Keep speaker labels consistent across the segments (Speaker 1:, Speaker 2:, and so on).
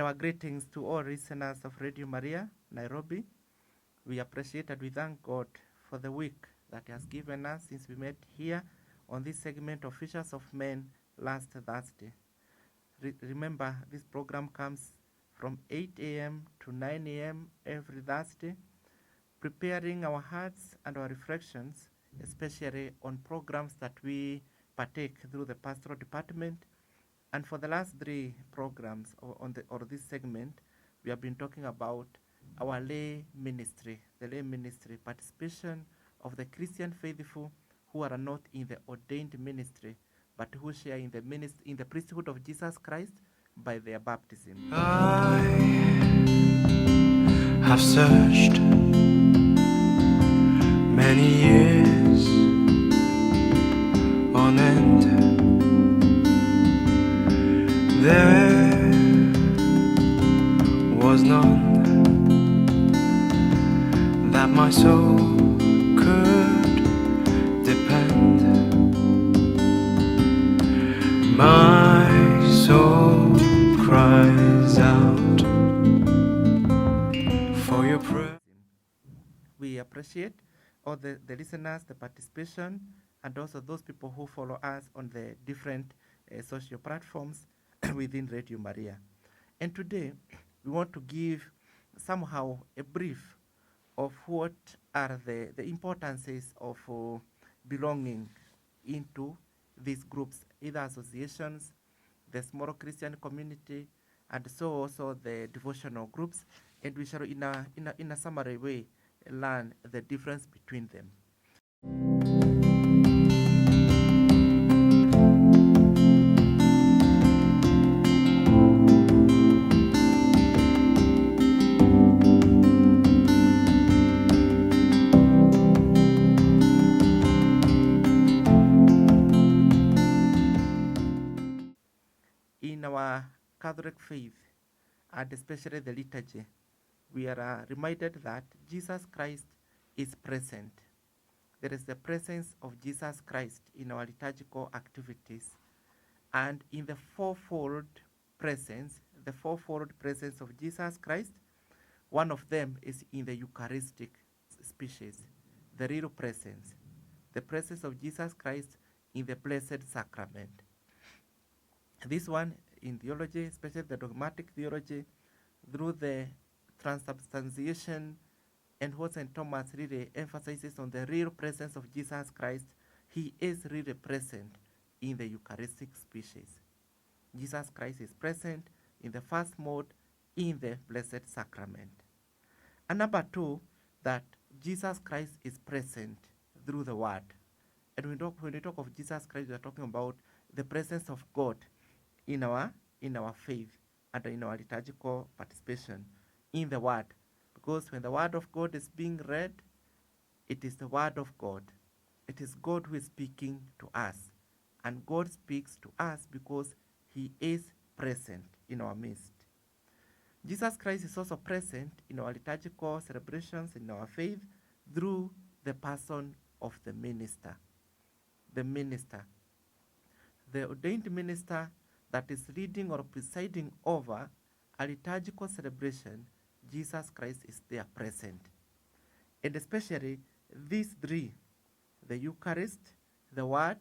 Speaker 1: Our greetings to all listeners of Radio Maria Nairobi. We appreciate and we thank God for the week that He has given us since we met here on this segment of Fishers of Men last Thursday. Remember, this program comes from 8 a.m. to 9 a.m. every Thursday, preparing our hearts and our reflections, especially on programs that we partake through the pastoral department. And for the last three programs or this segment, we have been talking about our lay ministry, the lay ministry, participation of the Christian faithful who are not in the ordained ministry, but who share in the priesthood of Jesus Christ by their baptism.
Speaker 2: I have searched many years on end. There was none that my soul could depend. My soul cries out for your prayer.
Speaker 1: We appreciate all the listeners, the participation, and also those people who follow us on the different social platforms within Radio Maria. And today, we want to give somehow a brief of what are the importances of belonging into these groups, either associations, the small Christian community, and so also the devotional groups. And we shall, in a summary way, learn the difference between them. In our Catholic faith, and especially the liturgy, we are reminded that Jesus Christ is present. There is the presence of Jesus Christ in our liturgical activities. And in the fourfold presence of Jesus Christ, one of them is in the Eucharistic species, the real presence, the presence of Jesus Christ in the Blessed Sacrament. This one in theology, especially the dogmatic theology, through the transubstantiation and what St. Thomas really emphasizes on the real presence of Jesus Christ, he is really present in the Eucharistic species. Jesus Christ is present in the first mode in the Blessed Sacrament. And number two, that Jesus Christ is present through the Word. And when we talk of Jesus Christ, we are talking about the presence of God in our faith and in our liturgical participation in the Word. Because when the Word of God is being read, it is the Word of God. It is God who is speaking to us. And God speaks to us because he is present in our midst. Jesus Christ is also present in our liturgical celebrations, in our faith, through the person of the minister. The minister. The ordained minister that is leading or presiding over a liturgical celebration, Jesus Christ is there present. And especially these three, the Eucharist, the Word,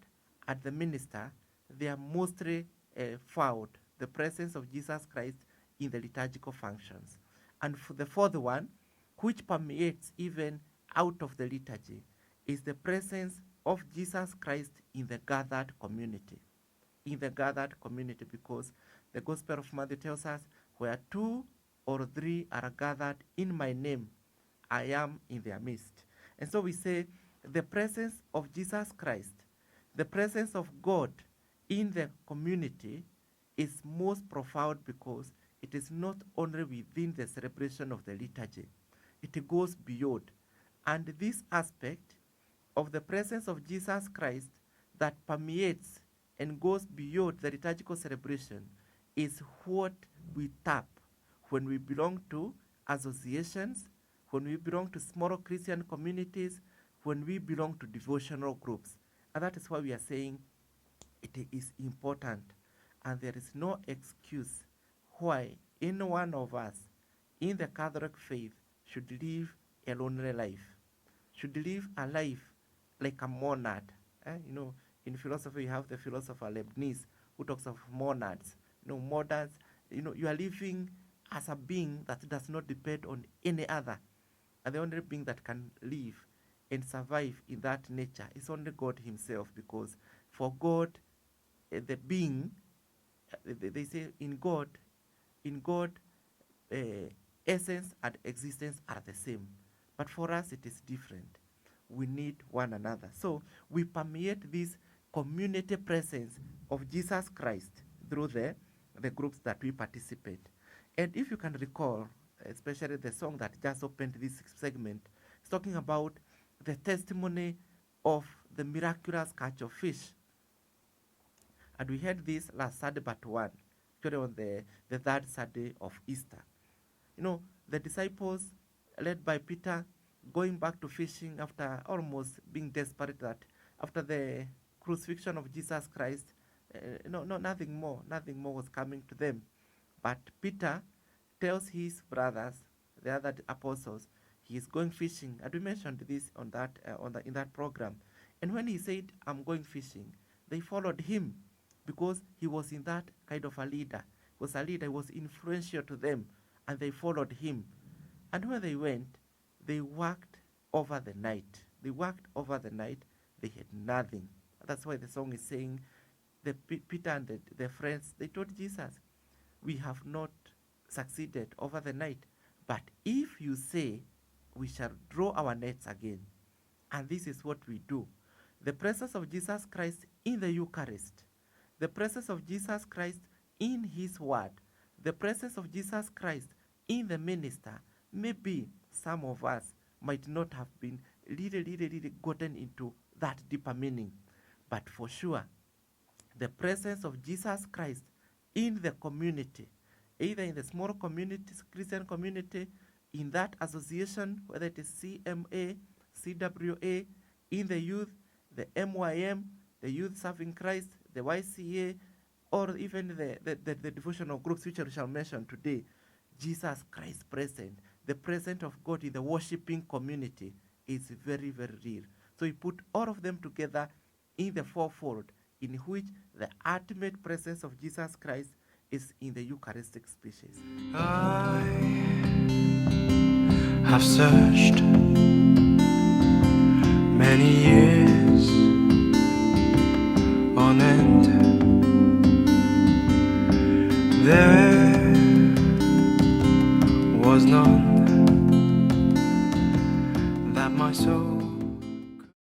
Speaker 1: and the minister, they are mostly found, the presence of Jesus Christ in the liturgical functions. And for the fourth one, which permeates even out of the liturgy, is the presence of Jesus Christ in the gathered community. In the gathered community, because the Gospel of Matthew tells us, where two or three are gathered in my name, I am in their midst. And so we say the presence of Jesus Christ, the presence of God in the community is most profound because it is not only within the celebration of the liturgy, it goes beyond. And this aspect of the presence of Jesus Christ that permeates and goes beyond the liturgical celebration is what we tap when we belong to associations, when we belong to small Christian communities, when we belong to devotional groups. And that is why we are saying it is important. And there is no excuse why any one of us in the Catholic faith should live a lonely life, should live a life like a monad. In philosophy, you have the philosopher Leibniz who talks of monads. Monads, you are living as a being that does not depend on any other. And the only being that can live and survive in that nature is only God himself, because for God, the being, they say in God, essence and existence are the same. But for us, it is different. We need one another. So we permeate this community presence of Jesus Christ through the groups that we participate. And if you can recall, especially the song that just opened this segment, it's talking about the testimony of the miraculous catch of fish. And we had this last Sunday but one, actually on the third Sunday of Easter. The disciples, led by Peter, going back to fishing after almost being desperate that after the crucifixion of Jesus Christ, nothing more was coming to them. But Peter tells his brothers, the other apostles, he is going fishing, and we mentioned this in that program. And when he said, "I'm going fishing," they followed him because he was in that kind of a leader. He was a leader, he was influential to them, and they followed him. And when they went, they worked over the night. They had nothing. That's why the song is saying, Peter and the friends, they told Jesus, "We have not succeeded over the night, but if you say, we shall draw our nets again." And this is what we do. The presence of Jesus Christ in the Eucharist, the presence of Jesus Christ in his word, the presence of Jesus Christ in the minister, maybe some of us might not have been really gotten into that deeper meaning. But for sure, the presence of Jesus Christ in the community, either in the small community, Christian community, in that association, whether it is CMA, CWA, in the youth, the MYM, the Youth Serving Christ, the YCA, or even the devotional groups which I shall mention today, Jesus Christ present, the presence of God in the worshiping community is very, very real. So we put all of them together in the fourfold, in which the ultimate presence of Jesus Christ is in the Eucharistic species.
Speaker 2: I have searched many years on end. There was none that my soul